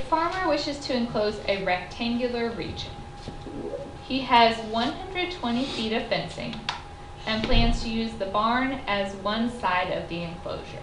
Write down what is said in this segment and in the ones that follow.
farmer wishes to enclose a rectangular region. He has 120 feet of fencing and plans to use the barn as one side of the enclosure.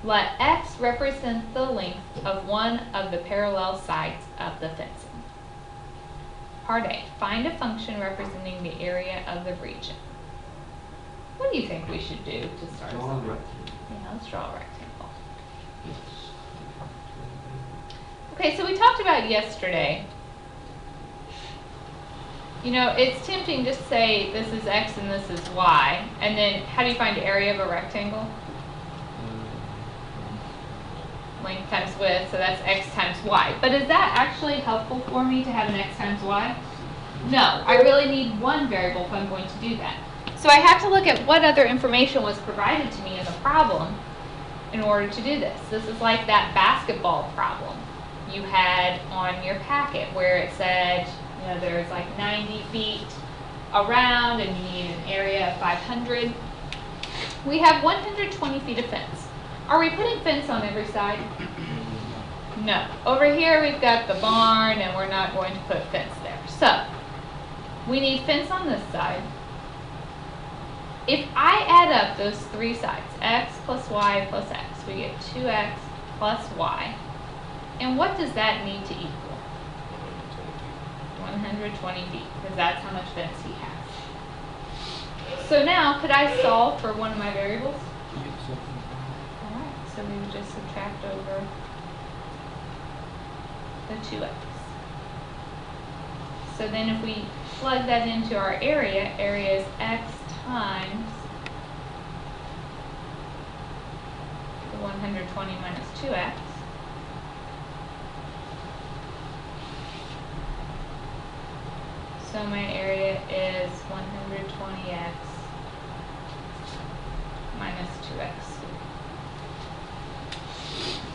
Let X represent the length of one of the parallel sides of the fencing. Part A, find a function representing the area of the region. What do you think we should do to start us off? Yeah, let's draw a rectangle. Okay, so we talked about yesterday. You know, it's tempting to say this is X and this is Y, and then how do you find the area of a rectangle? Length times width, so that's X times Y. But is that actually helpful for me to have an X times Y? No, I really need one variable if I'm going to do that. So I have to look at what other information was provided to me in the problem in order to do this. This is like that basketball problem you had on your packet where it said, you know, there's like 90 feet around and you need an area of 500. We have 120 feet of fence. Are we putting fence on every side? No. Over here we've got the barn and we're not going to put fence there. So we need fence on this side. If I add up those three sides, X plus Y plus X, we get 2X plus Y. And what does that need to equal? 120 feet, because that's how much fence he has. So now, could I solve for one of my variables? Alright, so we would just subtract over the 2x. So then if we plug that into our area, area is x times the 120 minus 2x. So my area is 120x minus 2x.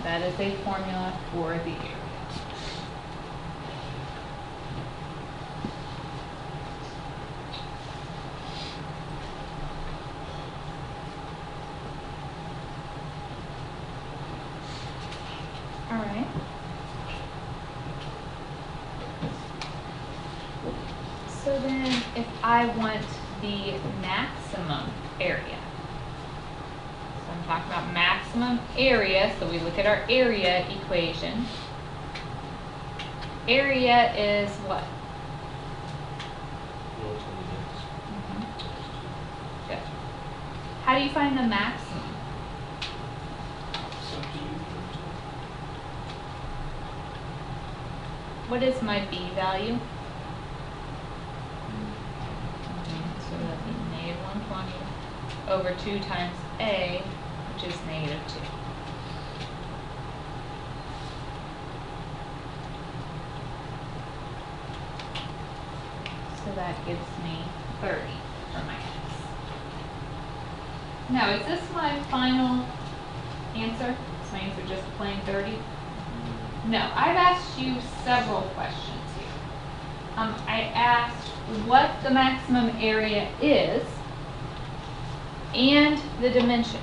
That is a formula for the area. All right. So then if I want the maximum area, so I'm talking about maximum area, so we look at our area equation. Area is what? Good. How do you find the maximum? What is my B value? So that would be negative 120 over 2 times A, which is negative 2. So that gives me 30 for my X. Now, is this my final answer? Is my answer just plain 30? No, I've asked you several questions here. I asked what the maximum area is and the dimensions.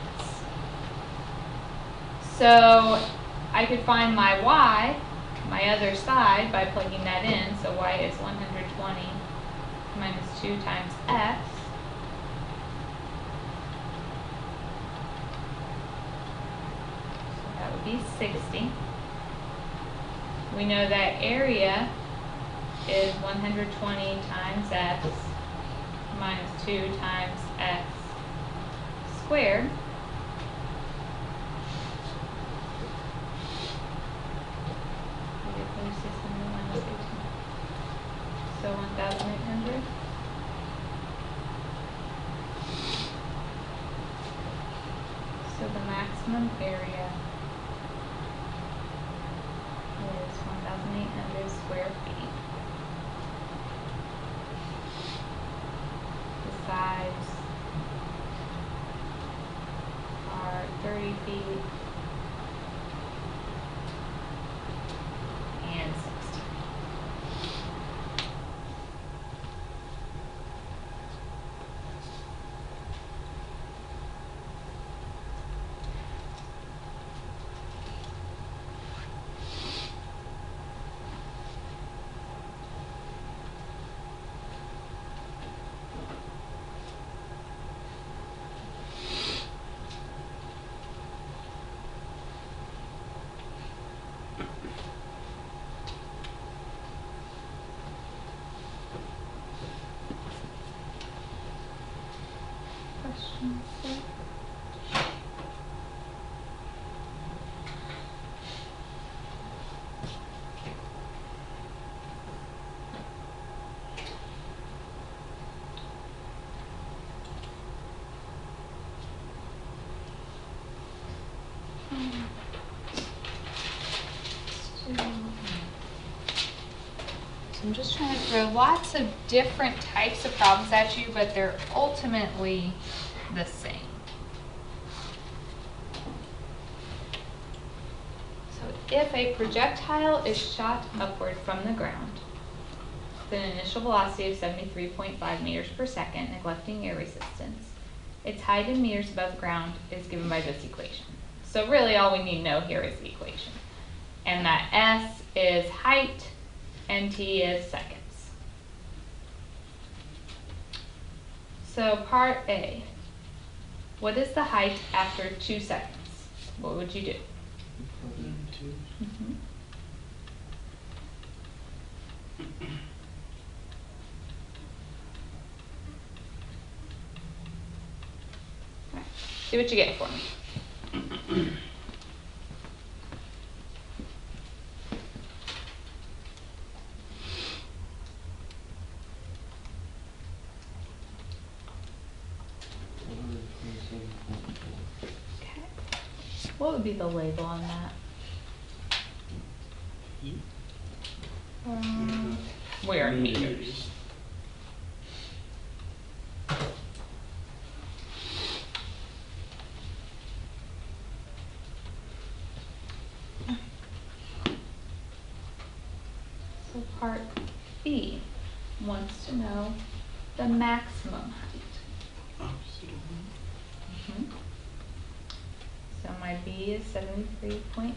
So I could find my Y, my other side, by plugging that in. So Y is 120 minus 2 times X. So that would be 60. We know that area is 120 times X minus 2 times X squared. So 1,800. So the maximum area is 1,800 square feet. The sides are 30 feet and 60. So I'm just trying to throw lots of different types of problems at you, but they're ultimately the same. So if a projectile is shot upward from the ground with an initial velocity of 73.5 meters per second, neglecting air resistance, its height in meters above the ground is given by this equation. So really all we need to know here is the equation. And that S is height and T is seconds. So part A, what is the height after 2 seconds? What would you do? Mm-hmm. Right. See what you get for me. Okay. What would be the label on that? Where in meters? So part B wants to know the maximum height. Mm-hmm. So my B is 73.5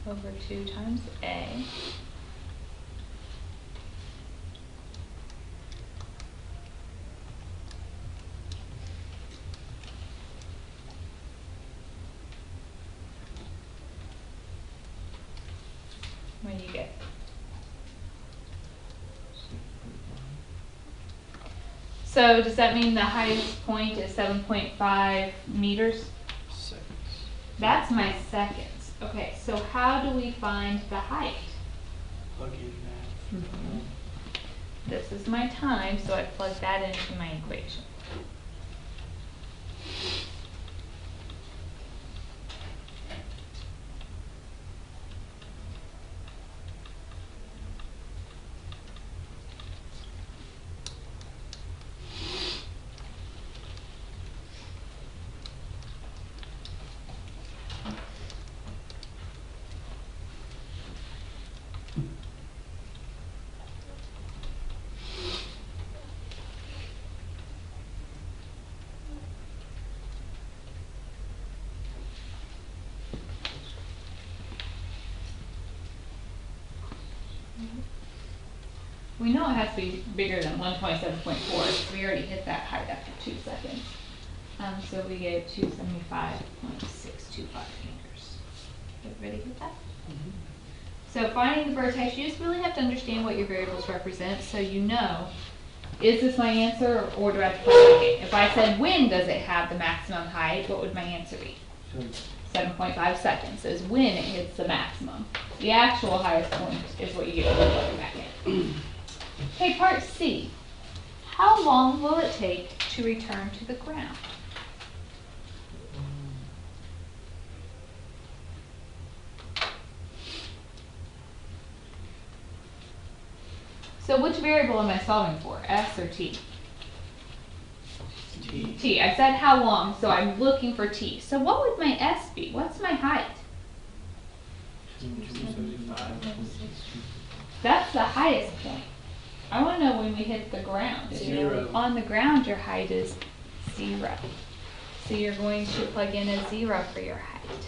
over 2 times A. What do you get? So does that mean the highest point is 7.5 meters? Seconds. That's my seconds. Okay, so how do we find the height? Plug in that. Mm-hmm. This is my time, so I plug that into my equation. We know it has to be bigger than 127.4, so we already hit that height after 2 seconds. So we get 275.625 meters. Everybody get that? Mm-hmm. So finding the bird's height, you just really have to understand what your variables represent so you know, is this my answer or do I have to play it? If I said when does it have the maximum height, what would my answer be? 7.5 seconds. Says when it hits the maximum. The actual highest point is what you get when you plug it back in. Okay, part C. How long will it take to return to the ground? So which variable am I solving for? S or T? T. T. I said how long, so I'm looking for T. So what would my S be? What's my height? 275. That's the highest point. I want to know when we hit the ground. If you're 0. on the ground, your height is 0. So you're going to plug in a 0 for your height.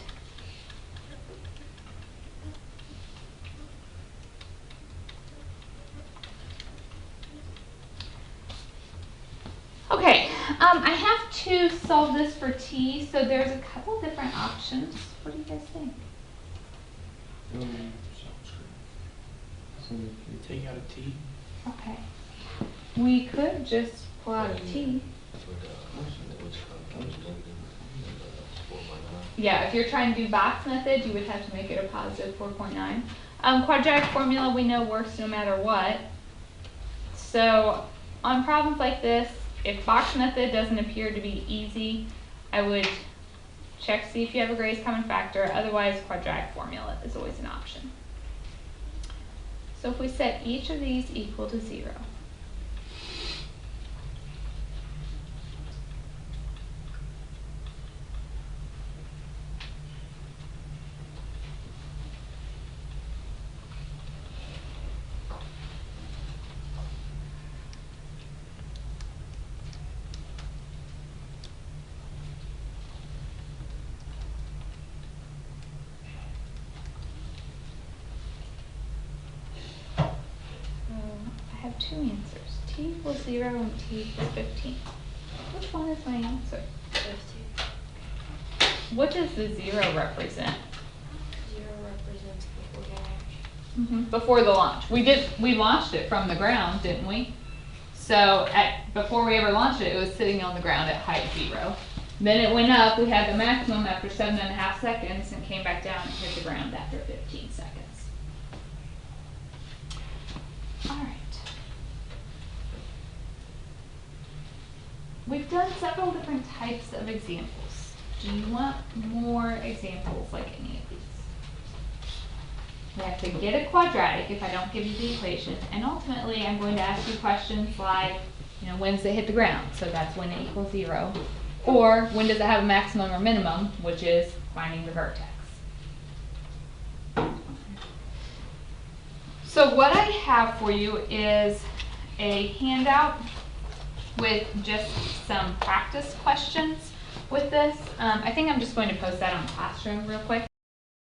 Okay, I have to solve this for T, so there's a couple different options. What do you guys think? Take out a T. Okay. We could just pull out a T. Yeah, if you're trying to do box method, you would have to make it a positive 4.9. Quadratic formula we know works no matter what. So on problems like this, if box method doesn't appear to be easy, I would check to see if you have a greatest common factor. Otherwise, quadratic formula is always an option. So if we set each of these equal to 0, I have two answers, t equals 0 and t equals 15. Which one is my answer? 15. What does the 0 represent? 0 represents before the launch. Before the launch. We launched it from the ground, didn't we? So before we ever launched it, it was sitting on the ground at height 0. Then it went up, we had the maximum after 7.5 seconds and came back down and hit the ground after 15 seconds. All right. We've done several different types of examples. Do you want more examples like any of these? We have to get a quadratic if I don't give you the equation, and ultimately I'm going to ask you questions like, when does it hit the ground? So that's when it equals 0. Or when does it have a maximum or minimum, which is finding the vertex. So what I have for you is a handout with just some practice questions with this. I think I'm just going to post that on Classroom real quick.